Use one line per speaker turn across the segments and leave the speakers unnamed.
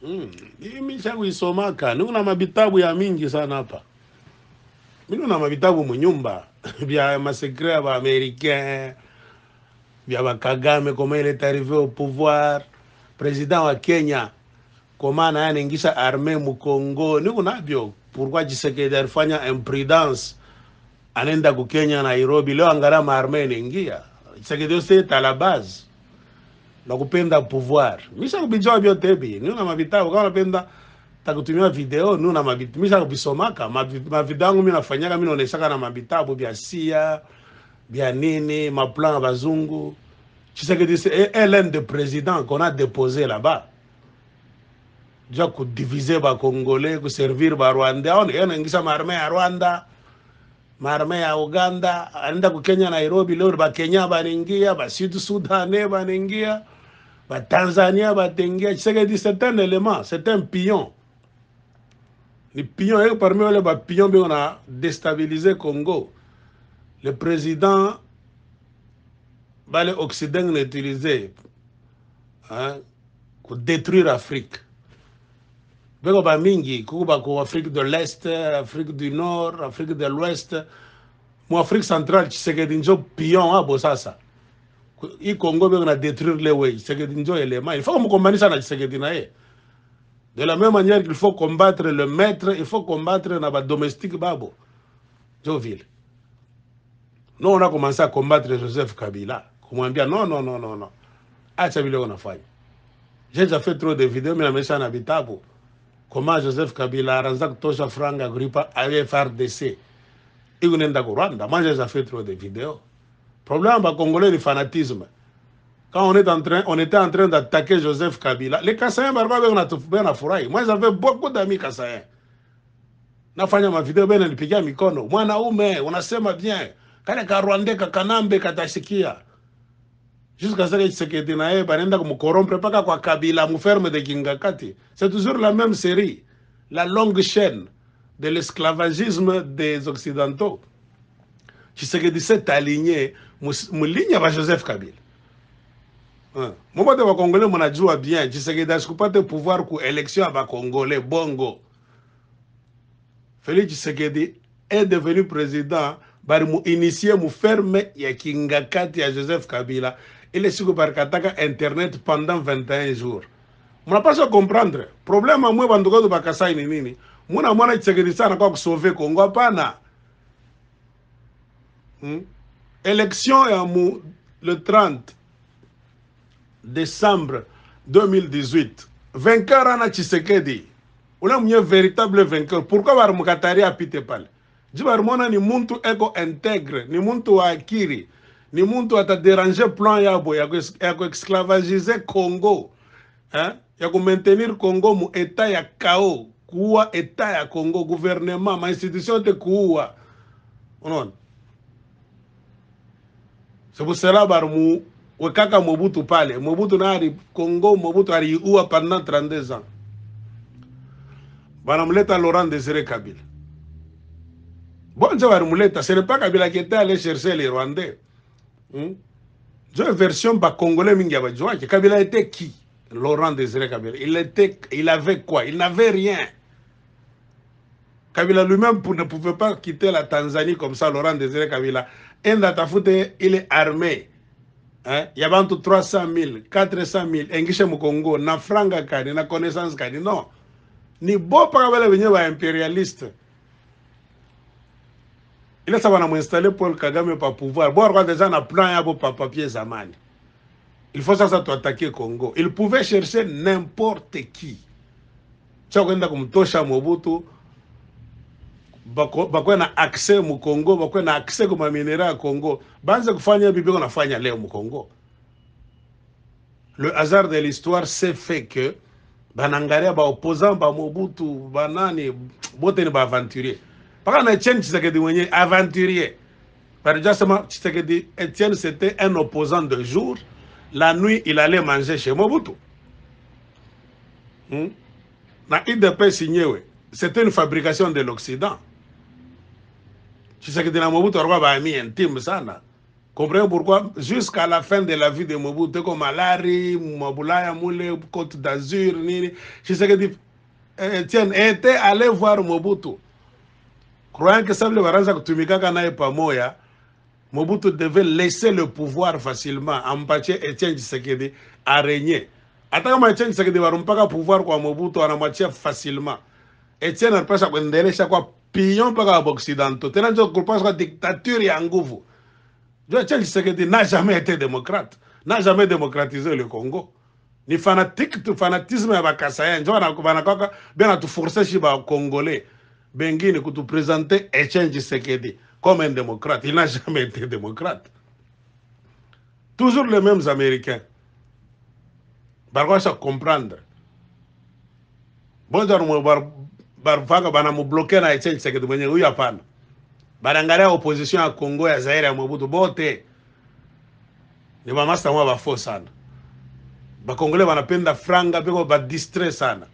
Mimi changu isomaka. Nuna mabitabu ya mingi sana hapa. Mimi nuna mabitabu munyumba. Vya masekre ba américain, vya ba Kagame, comment il est arrivé au pouvoir, président wa Kenya, comment na anaingisha armée mu Congo. Niko nabyo. Pourquoi Tshisekedi alifanya imprudence? Anaenda ku Kenya Nairobi leo angalia armée inaingia. Tshisekedi c'est à la base. Na kupenda pouvoir. Misha kubijua vyote hivi. Nuna mabitabu kama napenda takutumia video nuna mabitabu. Misha kubisomaka mavideo yangu mimi nafanyaka mimi naoneshaka na mabitabu vya sia vya nini maplan bazungu. Tshisekedi c'est l'un des présidents qu'on a déposé là-bas. Déjà ku diviser ba Congolais, ku servir ba Rwanda. On anaingisha armée ya Rwanda. Marme ya Uganda, anaenda ku Kenya Nairobi leo ba Kenya banaingia, ba Sud Sudan banaingia. Ba Tanzania batengia. Tshisekedi c'est un élément, c'est un pion. Les pions, et parmi les pions, on a déstabilisé Congo. Le président va l'Occident l'utiliser pour détruire l'Afrique. Beko ba mingi, kuba ko Afrique de l'Est, Afrique du Nord, Afrique de l'Ouest, mo Afrique centrale, Tshisekedi njo pion a bosasa. I Congo beko na détruire les way, Tshisekedi njo élément. Il faut qu'on combattre ça na Tshisekedi na ye. De la même manière qu'il faut combattre le maître, il faut combattre le domestique babo. Joville. Nous, on a commencé à combattre Joseph Kabila. Comment dire non, non, non, non, non. Ah, c'est ce qu'on a fait. J'ai déjà fait trop de vidéos, mais je suis en habitable. Comment Joseph Kabila, Razak Tosha Franga, Gripa, avait FRDC. Et on est dans Rwanda. Moi, j'ai déjà fait trop de vidéos. Problème, bah, Congolais, le fanatisme. Quand on était en train d'attaquer Joseph Kabila, les Kassaïens, on a tout fait à Fouraï. Moi, j'avais beaucoup d'amis Kassaïens. Nafanya ma vidéo bena nipigia mikono. Mwanaume, unasema bien. Kale ka Rwanda ka Kanambe katashikia. Jusqu'à ce que Tshisekedi na yeye banenda kumkorompre paka kwa Kabila muferme de Kingakati. C'est toujours la même série. La longue chaîne de l'esclavagisme des Occidentaux. Tshisekedi s'est aligné mulinya ba Joseph Kabila. Moi, de Congolais, mon adjoint bien. Tshisekedi a pas de pouvoir pour élection à Congolais, bongo. Félix Tshisekedi est devenu président, par initié mu ferme ya Kingakati à Joseph Kabila. Il est sur Internet pendant 21 jours. On n'a pas à comprendre. Le problème, moi, banduko de Bakasai ni nini. Muna mwana Tshisekedi sana kwa sauver Congo hapana. Élection ya le 30 décembre 2018. Vainqueur ana Tshisekedi. On a un véritable vainqueur. Pourquoi Barmukatari a pité pale? Jibarmona ni muntu ego intègre, ni muntu wa akiri, ni muntu ata déranger plan yabo ya ko esclavagiser Congo. Hein? Ya ko maintenir Congo mu état ya chaos, kuwa état ya Congo, gouvernement, ma institution te kuwa. On. C'est pour cela barmu wekaka Mobutu pale. Mobutu na ari Congo, Mobutu ari uwa pendant 32 ans. Banamuleta Laurent Désiré Kabila. Bon, ce n'est pas Kabila qui était allé chercher les Rwandais. J'ai une version congolais mingiaba. Kabila était qui? Laurent Désiré Kabila. Il avait quoi? Il n'avait rien. Kabila lui-même ne pouvait pas quitter la Tanzanie comme ça, Laurent Désiré Kabila. Il est armé. Hein? Il y avait entre 300 000, 400 000. Engishe Mukongo, na franga kani, na connaissance kani. Non. Ni beau pas venir impérialiste. Il a savoir installer Paul Kagame par pouvoir. Bon, on a déjà un plan pour papier Zamani. Il faut ça attaquer Congo. Il pouvait chercher n'importe qui. Tu as comme Tosha Mobutu. Bakwe na accès mu Congo, bakwe na accès kuma minera Congo. Banze kufanya bibi ko nafanya leo mu Congo. Le hasard de l'histoire s'est fait que banangaria ba opposant ba Mobutu banani bote ni ba aventurier. Parce que Etienne Tshisekedi mwenye aventurier. Par exemple, Tshisekedi Etienne c'était un opposant de jour. La nuit, il allait manger chez Mobutu. Na IDP signé, c'était une fabrication de l'Occident. Tshisekedi na Mobutu arwa ba ami intime sana. Comprenez pourquoi jusqu'à la fin de la vie de Mobutu comme Malari, Mabulaya Moule, Côte d'Azur, Nini, Tshisekedi Etienne était allé voir Mobutu. Croyant que ça le baranza kutumika naye pamoja, Mobutu devait laisser le pouvoir facilement, ampatie Etienne Tshisekedi à régner. Hata kama Etienne Tshisekedi warumpaka pouvoir kwa Mobutu anamwachia facilement. Etienne anapasha kuendelesha kwa pion mpaka occidentaux. Tena ndio kulipasha kwa dictature ya nguvu. Etienne Tshisekedi n'a jamais été démocrate, n'a jamais démocratisé le Congo. Ni fanatique, tout fanatisme ya bakasaya. Njo wanakoka bien à tout forcer chez ba Congolais. Bengine kutu présenter Etienne Tshisekedi comme un démocrate. Il n'a jamais été démocrate. Toujours les mêmes Américains. Barwa ça comprendre. Bon genre barfaka bana mu bloquer na Etienne Tshisekedi mwenye huyu hapana. Barangalia opposition ya Congo ya Zaire ya Mobutu bote ni mamasta mwa bafo sana. Bakongole wanapenda franga beko ba distrait sana.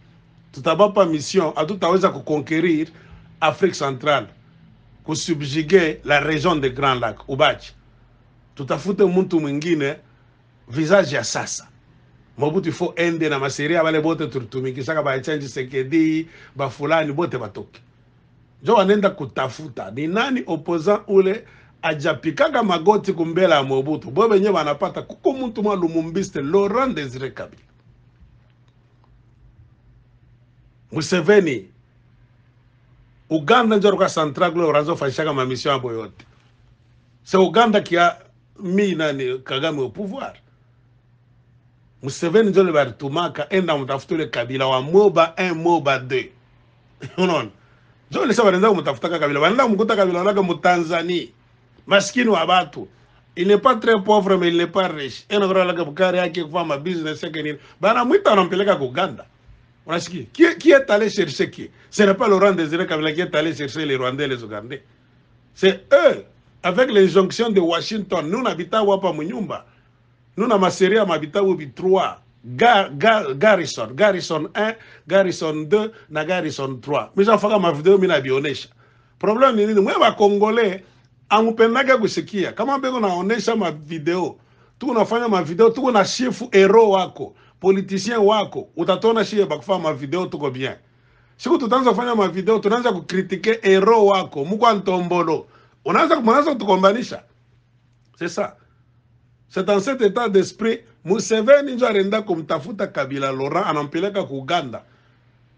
Tutabapa mission hatutaweza kuconquérir Afrique centrale, kusubjuguer la région des Grands Lacs, ubachi. Tutafute mtu mwingine visage ya sasa. Mobutu faut ende na maseria wale bote tulitumikisha ba Etienne Tshisekedi, ba fulani bote batoke. Jo wanenda kutafuta ni nani opposant ule ajapikaga magoti kumbela ya Mobutu. Bo benye wanapata kuko mtu mwa Lumumbiste Laurent Désiré Kabila. Museveni Uganda ndio kwa central kule urazo fanyisha ma mission hapo yote. C'est Uganda qui a mis nani Kagame au pouvoir. Museveni ndio le baritumaka enda mtafuta le Kabila wa Moba 1 Moba 2. Unaona? Ndio le sababu ndio mtafuta Kabila. Wanaenda mkuta Kabila wala mu Tanzania. Maskini wa batu. Il n'est pas très pauvre mais il n'est pas riche. Ena kwa la bukari yake kufanya business yake nini. Bana mwita anampeleka kwa Uganda. Qui est allé chercher qui? Ce n'est pas Laurent Désiré Kabila qui est allé chercher les Rwandais et les Ougandais. C'est eux, avec l'injonction de Washington. Nous n'habitons pas Munyumba. Nous n'avons pas 3. Garrison 1, Garrison 2, na Garrison 3. Mais j'en ferai ma vidéo, mais je problème ni nini? Moi, Congolais, amupendaga kusikia. Kama bego naonesha ma video, tu unafanya ma video, tu una chifu hero wako. Politicien wako utatona shie bakufanya ma video tuko bien. Siku tutaanza kufanya ma video tunaanza kukritike hero wako mko Ntombolo. Unaanza kutukombanisha. C'est ça. C'est dans cet état d'esprit Museveni ndio arenda kumtafuta Kabila Laurent anampeleka ku Uganda.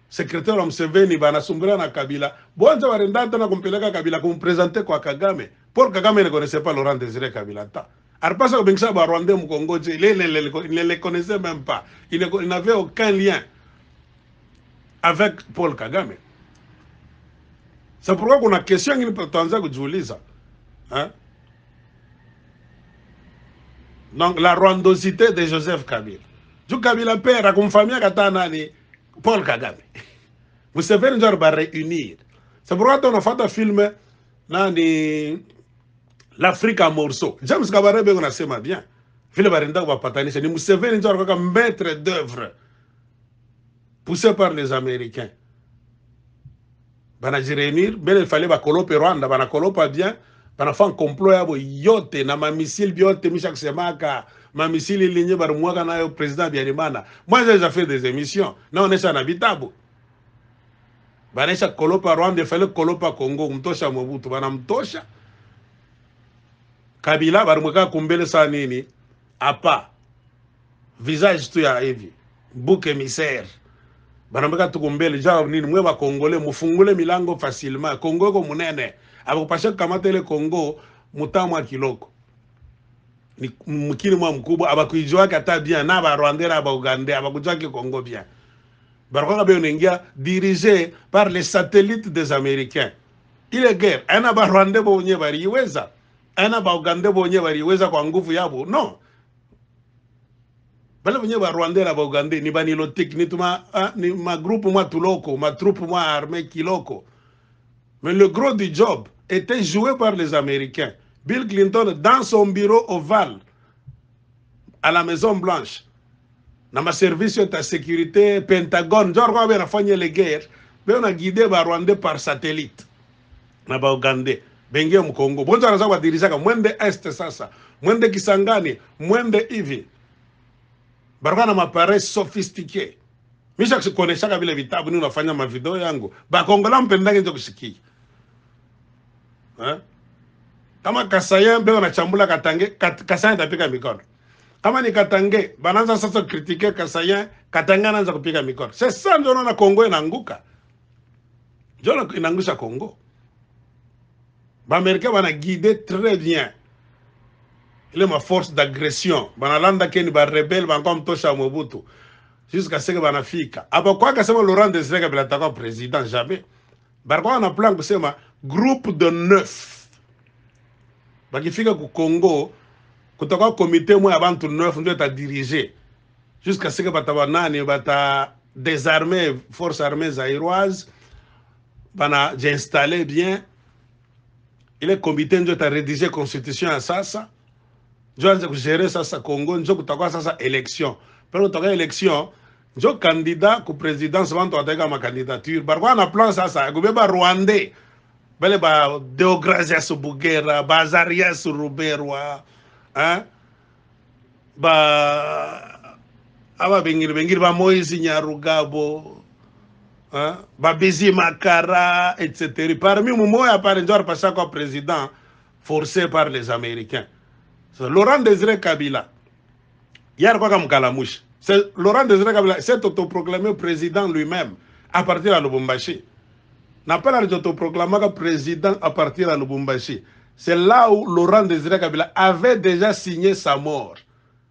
Secrétaire wa Museveni banasumbura na Kabila. Bonza warenda tena kumpeleka Kabila kumpresenter kwa Kagame. Paul Kagame ne connaissait pas Laurent Désiré Kabila ta. Arpasa Bengsa ba Rwandais mu Congo, il ne les connaissait même pas. Il n'avait aucun lien avec Paul Kagame. C'est pourquoi qu'on a question qui peut t'enza kujiuliza. Hein? Donc la rwandosité de Joseph Kabila. Du Kabila père a comme famille katana ni Paul Kagame. Vous savez nous va réunir. C'est pourquoi on a fait un film nani l'Afrique en morceaux. James Kabarebe on a sema bien. Vile barenda va patanisha ni Museveni ndio alikuwa maître d'œuvre poussé par les Américains. Bana jirenir, ben il fallait ba kolope Rwanda, bana kolopa bien, bana fa un complot yabo yote na ma missile biote mishak semaka, ma missile ligne bar mwaka na yo président Biarimana. Moi j'ai déjà fait des émissions. Na on est en habitable. Bana cha kolopa Rwanda, il fallait kolopa Congo, mtosha Mobutu, bana mtosha. Kabila barumweka kumbele sa nini apa visage tu ya hivi bouc émissaire barumweka tukumbele jao nini mwe ba Congolais mufungule milango facilement Congo ko munene abakupasha kamata ile Congo mutamwa kiloko ni mkini mwa mkubwa abakuijua kata bien na ba Rwandais na ba Ougandais abakujua ki Congo bien barumweka be onengia dirigé par les satellites des Américains. Il est guerre ana ba Rwandais bo nye bariweza ana ba Uganda bonye baliweza kwa nguvu yabo no bale bonye ba Rwanda na ba Uganda ni banilo technique ni ma groupe moi tuloko ma troupe moi armée kiloko mais le gros du job était joué par les Américains. Bill Clinton dans son bureau ovale à la Maison Blanche na ma service de sécurité Pentagone genre quoi bien afanya les guerres mais on a guidé ba Rwanda par satellite na ba Uganda bengia mkongo bonza anaza kwa dirisa ka mwende est sasa mwende Kisangani, mwende hivi. Baraka na maappareil sophistiqué. Misha kuoneshaka vile vitabu ni unafanya mavideo yangu. Bakongola mpendage ndio kusikia. Kama Kasaye mbeo na chambula Katange, Kasaye tapika mikono. Kama ni Katange, bananza sasa kritike Kasaye, Katange anaanza kupiga mikono. Sasa ndio unaona Kongo inaanguka. Ndio inaangusha Kongo. Ba-Américains bana guider très bien. Il est ma force d'agression. Banalanda keni ba rebelle ba comme tosha Mobutu. Jusqu'à ce que banafika. Aba kwa kasema Laurent Désiré Kabila ataka président jamais. Barko na plan kusema groupe de 9. Bakifika ku Congo kutoka comité mo ya bantu 9 ndio ta diriger. Jusqu'à ce que batawa nani bata désarmer forces armées zaïroises. Bana j'installer bien. Il est comité ndio ta rédiger constitution à sasa. Ndio anza kugérer sasa Congo ndio kutakuwa sasa élection. Pero kutakuwa élection ndio candidat ku présidence bantu ataka ma candidature. Barko na plan sasa kubeba Rwandais. Bale ba Deogracias Bugera, ba Azarias Ruberwa, hein? Ba aba bengiri ba Moïse Nyarugabo, hein? Ba Bizi Makara, etc. Parmi Moumoya par exemple passé comme président forcé par les Américains. C'est Laurent Désiré Kabila. Hier quoi comme Kalamush. C'est Laurent Désiré Kabila s'est autoproclamé président lui-même à partir de Lubumbashi. N'a pas l'autoproclamé président à partir de Lubumbashi. C'est là où Laurent Désiré Kabila avait déjà signé sa mort.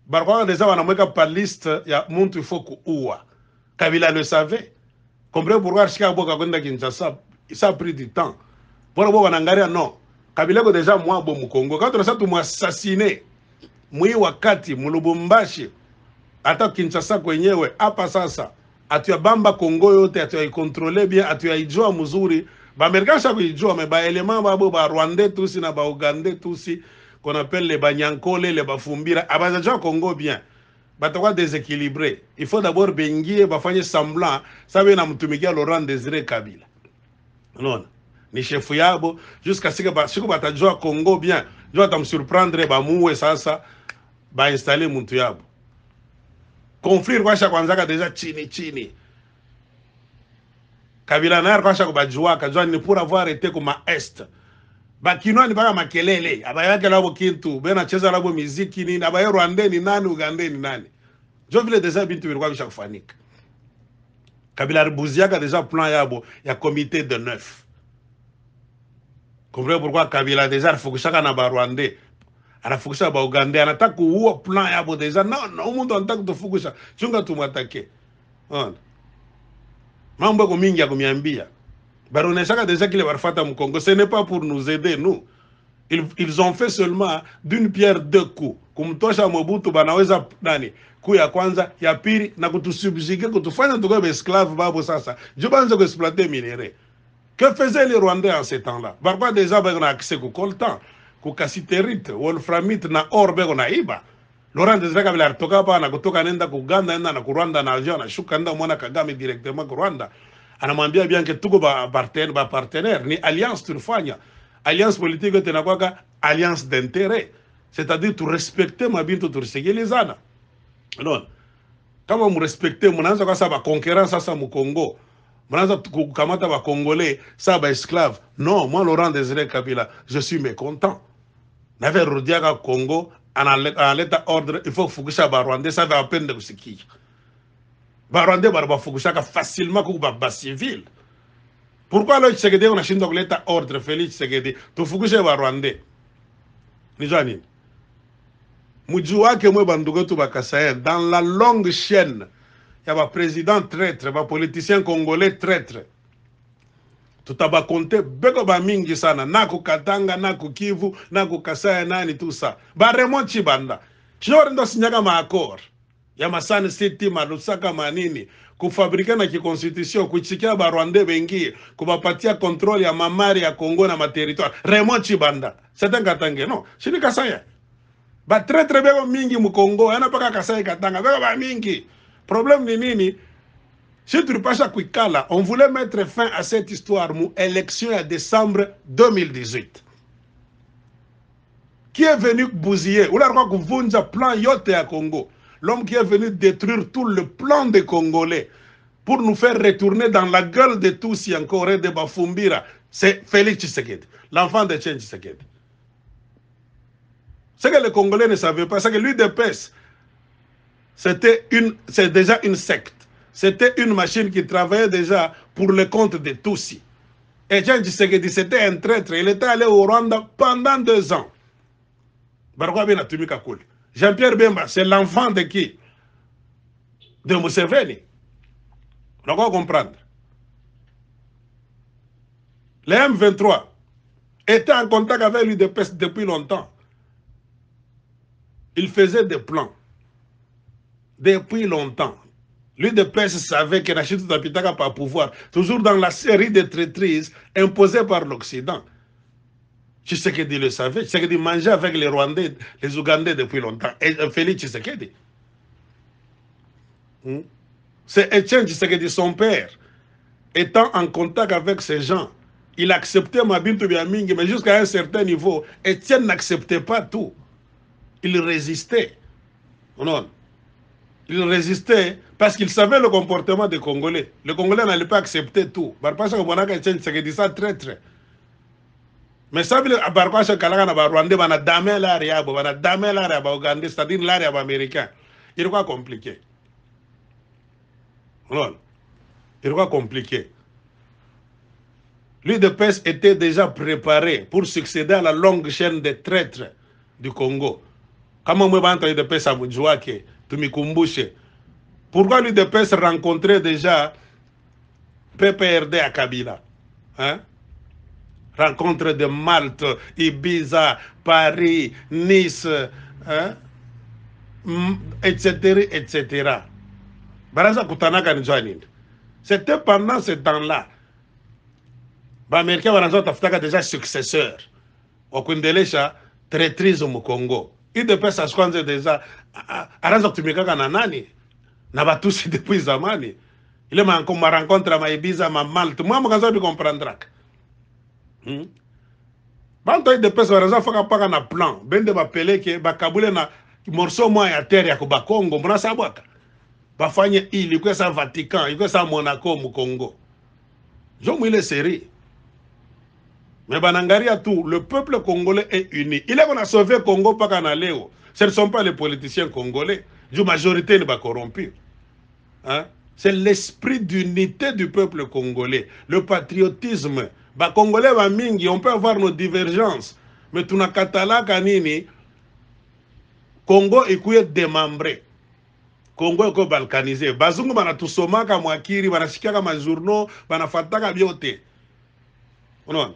Barquois déjà on a mis par liste il y a Muntu Foku Oua. Kabila le savait. Comprenez pourquoi Chicago Kagonda Kinshasa, ça a pris du temps. Pour le Wanangaria non. Kabila ko déjà moi bon mu Congo. Quand on a ça tout assassiné. Mwi wakati mu Lubumbashi. Ata Kinshasa kwenyewe hapa sasa. Atuya bamba Congo yote atuya contrôler bien atuya ijua mzuri ba Amerika shaku ijua mais ba élément babo ba Rwandais tous na ba Ougandais tous qu'on appelle les Banyankole les Bafumbira abaza Congo bien batakuwa déséquilibré. Il faut d'abord bengie bafanye semblant ça veut na mtumikia Laurent Désiré Kabila non ni chef yabo jusqu'à ce que ba siku batajua Congo bien ndio atam surprendre ba muwe sasa ba installer muntu yabo. Conflit kwa kwanza déjà chini. Kabila na kwa kubajua kajua ni pour avoir été comme est. Ba kinwa ni baka makelele, abayake labo kintu, bena cheza labo muziki nini, abaye Rwandais ni nani, Ugandais ni nani. Jo vile déjà bintu bilikuwa bishakufanika. Kabila ribuziaka déjà plan yabo ya comité de 9. Comprenez pourquoi Kabila déjà refukushaka na ba Rwandais. Anafukisha ba Uganda anataka kuua plan yabo deja no mundu anataka kutufukusha chunga tumwatake mambo yako mingi ya kumiambia baroneshaka deja kile barfata mkongo ce n'est pas pour nous aider nous ils ont fait seulement d'une pierre deux coups kumtosha Mobutu banaweza nani ku ya kwanza ya pili na kutusubjuguer kutufanya tukoe esclave babo sasa je banza kuexploiter minerais que faisaient les Rwandais en ces temps-là barba déjà ba na accès ku coltan kukasiterite, wolframite na orbe na iba. Laurent Désiré Kabila alitoka hapa na kutoka nenda ku Uganda nenda na ku Rwanda na avion na shuka nenda mwana Kagame directement ku Rwanda. Anamwambia bien que tuko ba partenaire ni alliance tulifanya. Alliance politique tena kwa alliance d'intérêt. C'est-à-dire tu respecter mabintu tulisegelezana. Non. Kama mu respecter mnaanza kwa sababu concurrence sasa mu Congo. Mnaanza kukamata ba Congolais ça ba esclave. Non, moi Laurent Désiré Kabila, je suis mécontent. N'avait Rodiaga Congo, en l'état ordre, il faut Fukusha Barwandais, ça va à peine de Kusiki. Barwandais, Barba Fukusha facilement comme Baba civil. Pourquoi le Tshisekedi, on a chindok l'état ordre, Félix Tshisekedi, tu Fukusha Barwandais? Nijani. Mujua ke mwe bandugo tu Bakasayen, dans la longue chaîne, il y a un président traître, un politicien congolais traître. Tout a compté beko ba mingi sana na ku Katanga na ku Kivu na ku Kasai nani tout ça ba Raymond Chibanda chori ndo sinyaga ma accord ya Masani City Lusaka manini kufabrika na ki constitution kuchikia ba Rwandais bengi kubapatia control ya mamari ya Congo na ma territoire Raymond Chibanda c'est un Katanga non chini Kasai ba très beko mingi mu Congo yana paka Kasai Katanga beko ba mingi problème ni nini. Si tu repasses à Kwikala, on voulait mettre fin à cette histoire, mon élection en décembre 2018. qui est venu bousiller, ou là, kuvunja plan yote à Congo. L'homme qui est venu détruire tout le plan des Congolais pour nous faire retourner dans la gueule de tous et encore de Bafumbira, c'est Félix Tshisekedi, l'enfant de Tchétchen Tshisekedi. Ce que les Congolais ne savaient pas, c'est que l'UDPS, c'est déjà une secte. C'était une machine qui travaillait déjà pour le compte de Tutsi. Et Tchétchen Tshisekedi, c'était un traître. Il était allé au Rwanda pendant 2 ans. Jean-Pierre Bemba, c'est l'enfant de qui? De Museveni. On doit comprendre. Les M23 étaient en contact avec l'UDPS depuis longtemps. Ils faisaient des plans. Depuis longtemps. L'UDPS savait que Rachid Tapitaka n'a pas pouvoir. Toujours dans la série de traîtrises imposées par l'Occident. Tshisekedi le savait. Tshisekedi mangeait avec les Rwandais, les Ougandais depuis longtemps. Et Félix Tshisekedi. C'est Etienne Tshisekedi, son père, étant en contact avec ces gens. Il acceptait Mabintou Biamingi, mais jusqu'à un certain niveau, Etienne n'acceptait pas tout. Il résistait. Non. Il résistait parce qu'il savait le comportement des Congolais. Les Congolais n'allaient pas accepter tout. Parce que Etienne Tshisekedi, ça très très. Mais ça veut dire que Rwandais va damer l'area, va damer l'area, Ougandais, c'est-à-dire l'area américain. Il est quoi compliqué? Non. Il est quoi compliqué? L'UDPS était déjà préparé pour succéder à la longue chaîne des traîtres du Congo. Comment moi vais l'UDPS à Moudjouake, Tumikumbushe? Pourquoi l'UDPS rencontrait déjà PPRD à Kabila? Hein? Rencontre de Malte, Ibiza, Paris, Nice, hein? Etc., etc. C'était pendant ce temps-là. Les Américains ont déjà successeur. Au Kundelesha, traîtrise au Congo. Il devait s'asseoir déjà. Aranza Tumika Nanani. N'a tous depuis Zamani. Il est encore ma rencontre à Ibiza, ma Malte. Moi, je ne comprends pas. Quand il dépêche, Aranza Faka na plan. Ben de m'appeler que Bakabule na morceau moi à terre ya Kuba Congo. Mona sabaka. Bafanye il y a ça Vatican, il y a ça Monaco au Congo. Je me série. Mais Banangaria tout, le peuple congolais est uni. Il est qu'on a sauvé le Congo pas qu'en aller. Ce ne sont pas les politiciens congolais. La majorité n'est pas corrompue. Hein? C'est l'esprit d'unité du peuple congolais. Le patriotisme. Les Congolais, on peut avoir nos divergences. Mais tout na katala kanini, Congo est démembré. Congo est balkanisé. Bazungu bana tusomaka mwakiri, bana shikaka ma journaux, bana fataka biote. Non.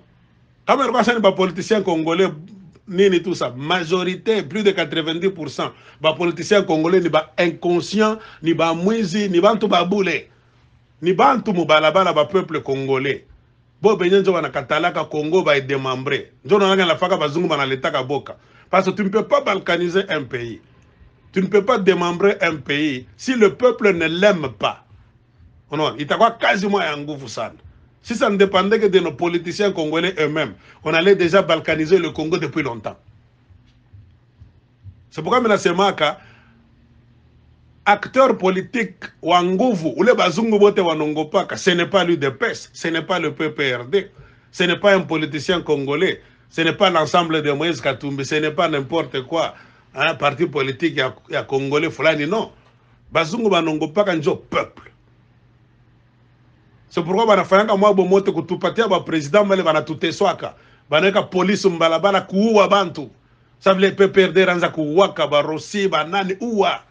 Comme les politiciens congolais, ni tout ça, majorité, plus de 90%, les politiciens congolais ni ba inconscients, ni ba mwizi, ni bantu baboule, ni bantu mubalabala ba peuple congolais. Bo benyenzo wana katalaka Congo ba démembré. Nzo na la faka bazungu bana letaka boka. Parce que tu ne peux pas balkaniser un pays. Tu ne peux pas démembrer un pays si le peuple ne l'aime pas. Non, il t'a quoi quasiment un goût sana. Si ça ne dépendait que de nos politiciens congolais eux-mêmes, on allait déjà balkaniser le Congo depuis longtemps. C'est pourquoi maintenant c'est Maka, acteur politique Wanguvu, ou les Bazungu Bote Wanongopaka, ce n'est pas l'UDPS, ce n'est pas le PPRD, ce n'est pas un politicien congolais, ce n'est pas l'ensemble de Moïse Katumbi, ce n'est pas n'importe quoi, un parti politique ya congolais fulani, non. Bazungu Wanongopaka njo peuple. C'est pourquoi banafanyaka mwa bomote kutupatia ba président male banatuteswaka. Baneka police mbalabala kuua bantu. Savile PPRD ranza kuwaka ba Rossi banani uwa.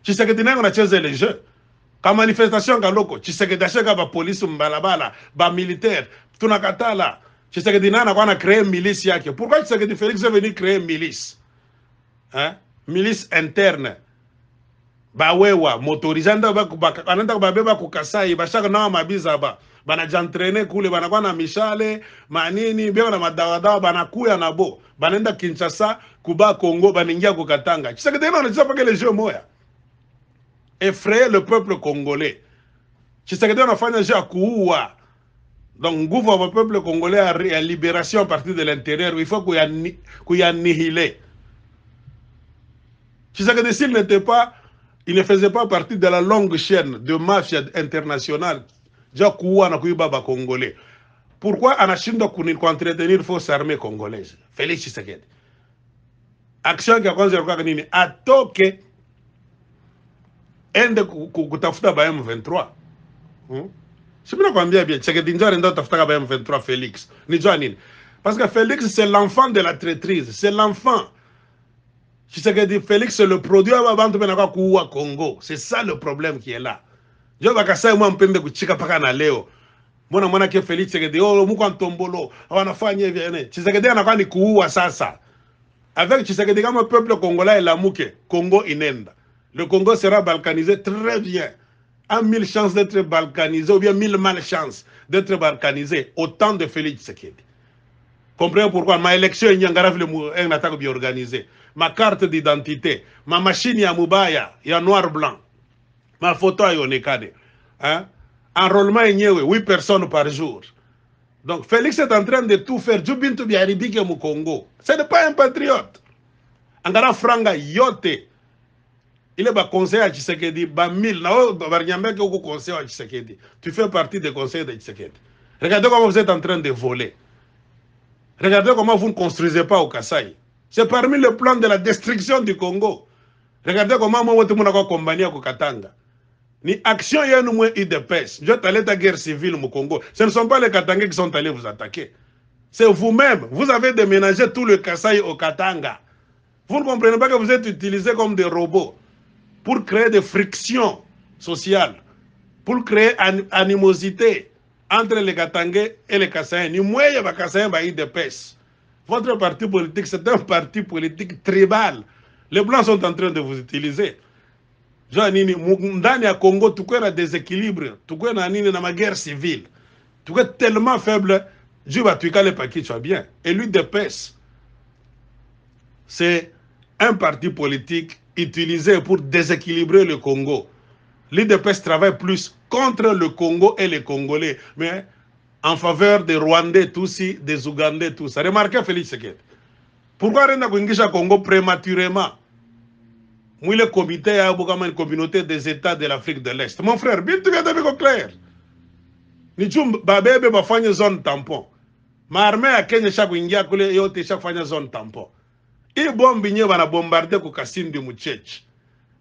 Tshisekedi nango nacheze les jeux. Ka manifestation kaloko, Tshisekedi ashaka ba police mbalabala, ba militaire, tunakatala. Tshisekedi nana kwa na créer milice yake. Pourquoi Tshisekedi Félix est venu créer milice? Hein? Milice interne. Bawewa motorizanda bananda babeba kukasai bashaka na mabiza ba banajantrene kule banakuwa na mishale manini bia na madawadawa banakuya nabo banenda Kinshasa kuba Congo baningia kukatanga Tshisekedi anacheza paka les jeux moya effrayer le peuple congolais. Tshisekedi anafanya jeu kuua. Donc nguvu wa peuple congolais à libération à partir de l'intérieur, il faut qu'il y annihiler. Tshisekedi, s'il n'était pas, il ne faisait pas partie de la longue chaîne de mafia internationale. Congolais. Pourquoi anashindwa entretenir force armée congolaise? Félix Tshisekedi. Action ya kwanza ilikuwa nini? Atoke ende kutafuta ba M23. Sibina kwambia bien Tshisekedi ndio anaenda kutafuta ba M23 Félix. Nijua nini? Parce que Félix c'est l'enfant de la traîtrise, c'est l'enfant. Tshisekedi Félix c'est le produit wa bantu benaka kuua Congo. C'est ça le problème qui est là. Ndio bakasai mwa mpende kuchika paka na leo. Mwana ke Félix Tshisekedi muko ntombolo wanafanya hivi ene. Tshisekedi anakuwa ni kuua sasa. Avec Tshisekedi comme peuple congolais et la mouke, Congo inenda. Le Congo sera balkanisé très bien. A 1000 chances d'être balkanisé ou bien 1000 malchances d'être balkanisé au temps de Félix Tshisekedi. Comprenez pourquoi ma élection il y a une attaque bien organisée. Ma carte d'identité, ma machine ya mubaya, ya noir blanc. Ma photo ya onekade. Hein? Enrôlement yenyewe 8 personnes par jour. Donc Félix est en train de tout faire. Jubintu biaribike mu Congo. Ce n'est pas un patriote. Angara franga yote. Il est conseiller à Tshisekedi, ba 1000. Conseiller à Tshisekedi. Tu fais partie des conseillers de Tshisekedi. Regardez comment vous êtes en train de voler. Regardez comment vous ne construisez pas au Kasaï. C'est parmi les plans de la destruction du Congo. Regardez comment moi vous avez combattu au Katanga. Ni action yenu mwe IDPS. Je t'allais ta guerre civile au Congo. Ce ne sont pas les Katangais qui sont allés vous attaquer. C'est vous-même. Vous avez déménagé tout le Kasaï au Katanga. Vous ne comprenez pas que vous êtes utilisés comme des robots pour créer des frictions sociales, pour créer animosité entre les Katangais et les Kasaïens. Ni moi, il y a Kasaïens ba IDPS. Votre parti politique, c'est un parti politique tribal. Les Blancs sont en train de vous utiliser. Ndani ya Congo tukwe na déséquilibre, tukwe na nini na ma guerre civile, tukwe tellement faible, juba tuikale pa kichwa bien. Et l'UDPS, c'est un parti politique utilisé pour déséquilibrer le Congo. L'UDPS travaille plus contre le Congo et les Congolais, mais en faveur des Rwandais, Tutsis, des Ougandais, tout ça. Remarquez Félix Tshisekedi. Pourquoi Renda Kuingisha Congo prématurément? Moi, le comité a une communauté des États de l'Afrique de l'Est. Mon frère, bien tu viens de me clair. Ni chum babebe bafanye zone tampon. Ma armée a Kenya chaque ingia kule yote chaque fanya zone tampon. I bombi nye bana bombarder ku Kasindi Muchechi.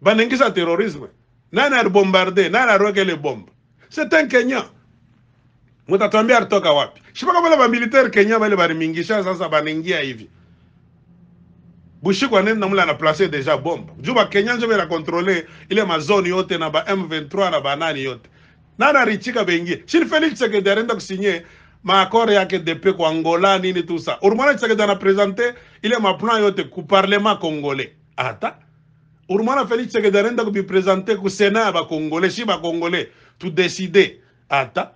Banengisa terrorisme. Nani a bombardé, nani a roke les bombes. C'est un Kenyan. Mutatambia artoka wapi. Shipa kama ba militaire Kenya bale bari mingisha sasa banengia hivi. Bushiko nenda mula na placer déjà bombe. Juba Kenya njo bela contrôler ile ma zone yote na ba M23 na ba nani yote. Nana richika bengi. Shil Félix Tshisekedi arenda kusigner ma accord yake de paix kwa Angola nini tout ça. Urumana Tshisekedi ana présenter ile ma plan yote ku parlement congolais. Ata. Urumana Félix Tshisekedi arenda ku bi présenter ku Sénat ba congolais, shi ba congolais tout décider. Ata.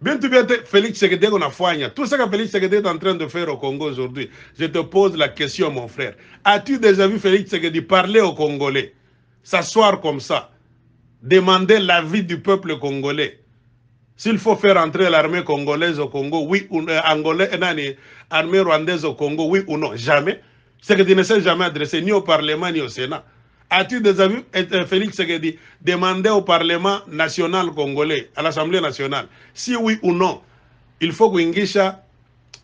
Bien tu viens Félix Tshisekedi qu'on a foigné. Tout ce que Félix Tshisekedi est en train de faire au Congo aujourd'hui, je te pose la question, mon frère. As-tu déjà vu Félix Tshisekedi parler aux Congolais, s'asseoir comme ça, demander l'avis du peuple congolais? S'il faut faire entrer l'armée congolaise au Congo, oui ou non, armée rwandaise au Congo, oui ou non? Jamais. Tshisekedi ne s'est jamais adressé ni au Parlement ni au Sénat. As-tu déjà vu Félix Tshisekedi demander au Parlement national congolais, à l'Assemblée nationale, si oui ou non, il faut kuingisha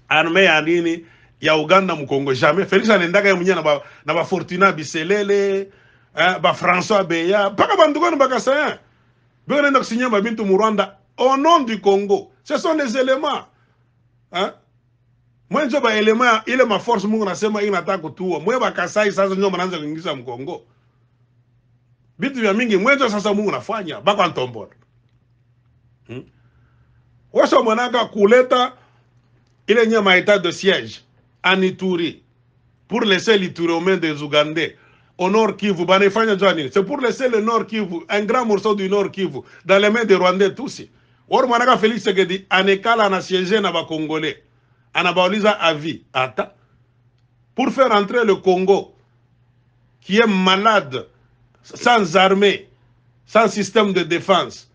armée ya nini ya Uganda mu Congo? Jamais. Félix anendaka ya mwenye na ba Fortuna Biselele, ba François Beya, paka banduko na bakasaya. Beko nenda kusigner ba bintu mu Rwanda au nom du Congo. Ce sont des éléments. Hein? Moi njo ba éléments, ile ma force mungu nasema inataka kutua. Mwe bakasai sasa njo manaanza kuingisha mu Congo. Bitu vya mingi mwenzo sasa mungu nafanya bako antombora. Washa mwanaka kuleta ile nyama état de siège en Ituri pour laisser l'Ituri aux mains des Ougandais au Nord Kivu. C'est pour laisser le Nord Kivu, un grand morceau du Nord Kivu, dans les mains des Rwandais tous. Or mwanaka Félix Tshisekedi anekala na siège na ba Congolais. Anabauliza avis. Ata. Pour faire entrer le Congo qui est malade, sans armée, sans système de défense,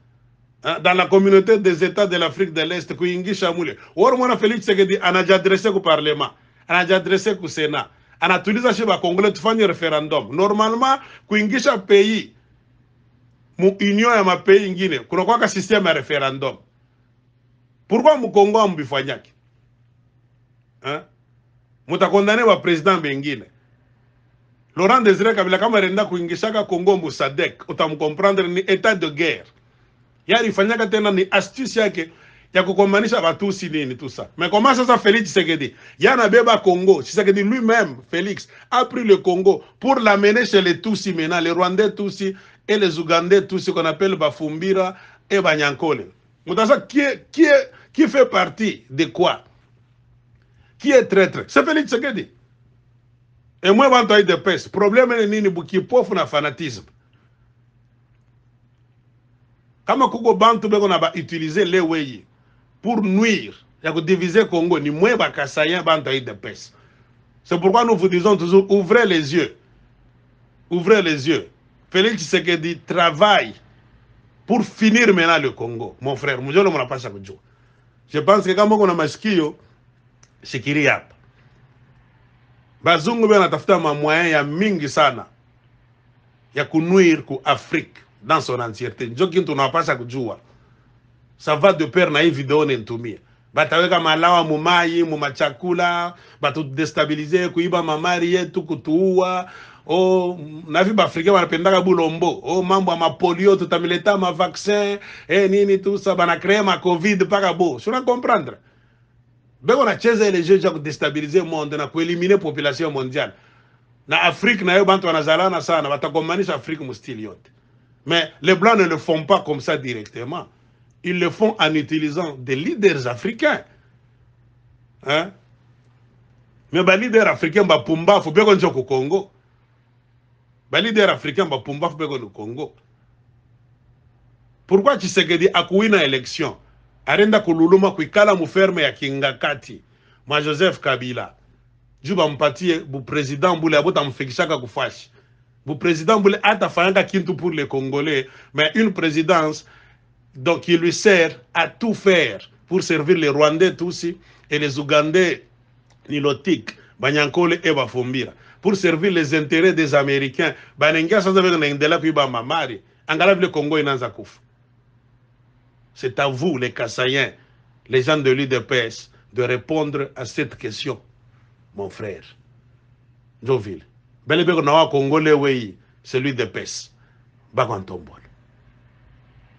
hein, dans la communauté des États de l'Afrique de l'Est, Kouingi Chamoule. Or, moi, Félix Tshisekedi, on a déjà adressé au Parlement, on a déjà adressé au Sénat, anatuliza shi ba Congolais tufanye referendum. Normalement kuingisha pays mu union ya mapays ingine kuna kwa système ya referendum. Pourquoi mu Congo ambifanyaki? Hein? Mutakondane wa president bengine. Laurent Désiré Kabila kama renda kuingishaka Congo mbu SADC, utamkomprendre ni état de guerre. Yari fanyaka tena ni astuce yake ya kukombanisha Batusi nini tout ça. Mais comment ça Félix Tshisekedi? Yana beba Congo. Tshisekedi lui-même, Félix, a pris le Congo pour l'amener chez les Tutsi maintenant, les Rwandais Tutsi et les Ougandais Tutsi qu'on appelle Bafumbira et Banyankole. Moutassa, qui fait partie de quoi? Qui est traître? C'est Félix Tshisekedi. Et moi, je vais de peste. Problème est nini buki pofu na fanatisme. Kama kuko bantu beko na ba utiliser les weyi pour nuire, ya ko diviser Congo, ni moi ba kasayen bantu de peste. C'est pourquoi nous vous disons toujours, ouvrez les yeux. Ouvrez les yeux. Félix Tshisekedi travaille pour finir maintenant le Congo. Mon frère, je pense que quand on a maskio, c'est qu'il y a. Bazungu bena tafuta ma moyen ya mingi sana ya kunuire ku Afrique dans son entièreté. Njo kintu tunapasha kujua. Ça va de pair na hii video nentumia. Bataweka malawa mumai, mumachakula, batu destabiliser, kuiba mamari yetu, kutuua. Oh, navi Africain wanapendaka bulombo. Oh, mambo ya mapolio, tutamileta ma vaccin, nini tout ça, bana créer ma Covid paka bo. Tu vas comprendre? Beko na cheza les jeux pour déstabiliser le monde, na éliminer la population mondiale. Na Afrique, na yo bantu wanazalana sana, batakomanisha Afrique mustili yote. Mais les Blancs ne le font pas comme ça directement. Ils le font en utilisant des leaders africains. Hein? Mais les leaders africains, bah Pumba, faut bien qu'on joue au Congo. Les leaders africains, bah Pumba, faut bien qu'on joue au Congo. Pourquoi Tshisekedi a coué une élection? Arenda kululuma kuikala muferme ya Kingakati. Ma Joseph Kabila. Juba mpatie bu président boule abota mfikishaka kufashi. Bu président boule atafanyaka kintu pour les Congolais, mais une présidence donc qui lui sert à tout faire pour servir les Rwandais Tutsi et les Ougandais Nilotiques, Banyankole et Bafumbira, pour servir les intérêts des Américains. Banenga sans avec n'endela kuiba mamari. Angala le Congo inanza kufa. C'est à vous, les Kassaïens, les gens de l'UDPS, de répondre à cette question, mon frère. Joville. Belébé Nawa Congolais, oui, c'est l'UDPS. Bagantombon.